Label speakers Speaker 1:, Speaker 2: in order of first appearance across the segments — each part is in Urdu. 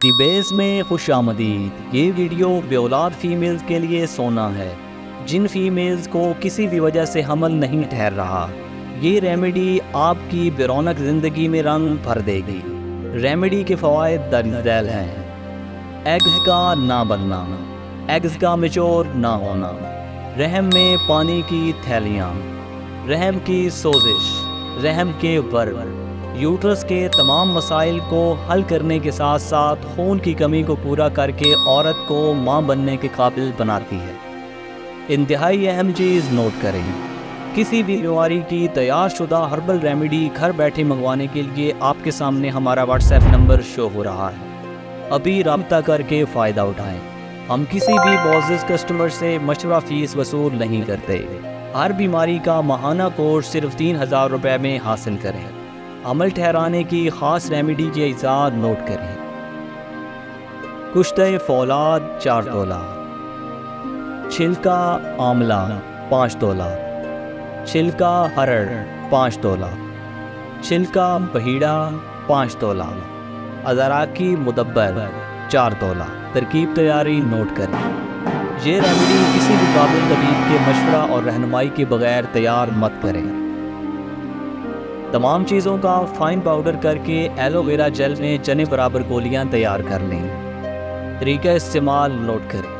Speaker 1: دی بیس میں خوش آمدید۔ یہ ویڈیو بے اولاد فیمیلز کے لیے سونا ہے جن فیمیلز کو کسی بھی وجہ سے حمل نہیں ٹھہر رہا۔ یہ ریمیڈی آپ کی بے رونق زندگی میں رنگ بھر دے گی۔ ریمیڈی کے فوائد درج ذیل ہیں: ایگز کا نہ بننا، ایگز کا میچور نہ ہونا، رحم میں پانی کی تھیلیاں، رحم کی سوزش، رحم کے ورم، یوٹرس کے تمام مسائل کو حل کرنے کے ساتھ ساتھ خون کی کمی کو پورا کر کے عورت کو ماں بننے کے قابل بناتی ہے۔ انتہائی اہم چیز نوٹ کریں، کسی بھی بیماری کی تیار شدہ ہربل ریمیڈی گھر بیٹھے منگوانے کے لیے آپ کے سامنے ہمارا واٹس ایپ نمبر شو ہو رہا ہے، ابھی رابطہ کر کے فائدہ اٹھائیں۔ ہم کسی بھی معزز کسٹمر سے مشورہ فیس وصول نہیں کرتے۔ ہر بیماری کا ماہانہ کورس صرف 3000 روپے میں حاصل کریں۔ عمل ٹھہرانے کی خاص ریمیڈی کے اجزاء نوٹ کریں: کشتہ فولاد 4 تولہ، چھلکا آملہ 5 تولہ، چھلکا ہرڑ 5 تولہ، چھلکا پہیڑا 5 تولہ، ادراکی مدبر 4 تولہ۔ ترکیب تیاری نوٹ کریں۔ یہ ریمیڈی کسی بھی قابل طبیب کے مشورہ اور رہنمائی کے بغیر تیار مت کریں۔ تمام چیزوں کا فائن پاؤڈر کر کے ایلو ویرا جیل میں چنے برابر گولیاں تیار کر لیں۔ طریقہ استعمال نوٹ کریں: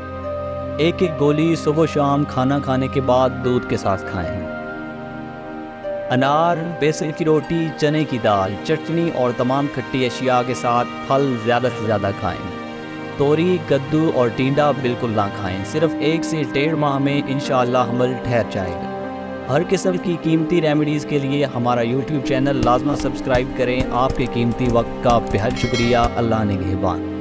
Speaker 1: ایک گولی صبح و شام کھانا کھانے کے بعد دودھ کے ساتھ کھائیں۔ انار، بیسن کی روٹی، چنے کی دال، چٹنی اور تمام کھٹی اشیاء کے ساتھ پھل زیادہ سے زیادہ کھائیں۔ توری، کدو اور ٹینڈا بالکل نہ کھائیں۔ صرف 1 سے 1.5 ماہ میں انشاءاللہ حمل ٹھہر جائے گا۔ ہر قسم کی قیمتی ریمیڈیز کے لیے ہمارا یوٹیوب چینل لازمہ سبسکرائب کریں۔ آپ کے قیمتی وقت کا بہت شکریہ۔ اللہ نگہبان۔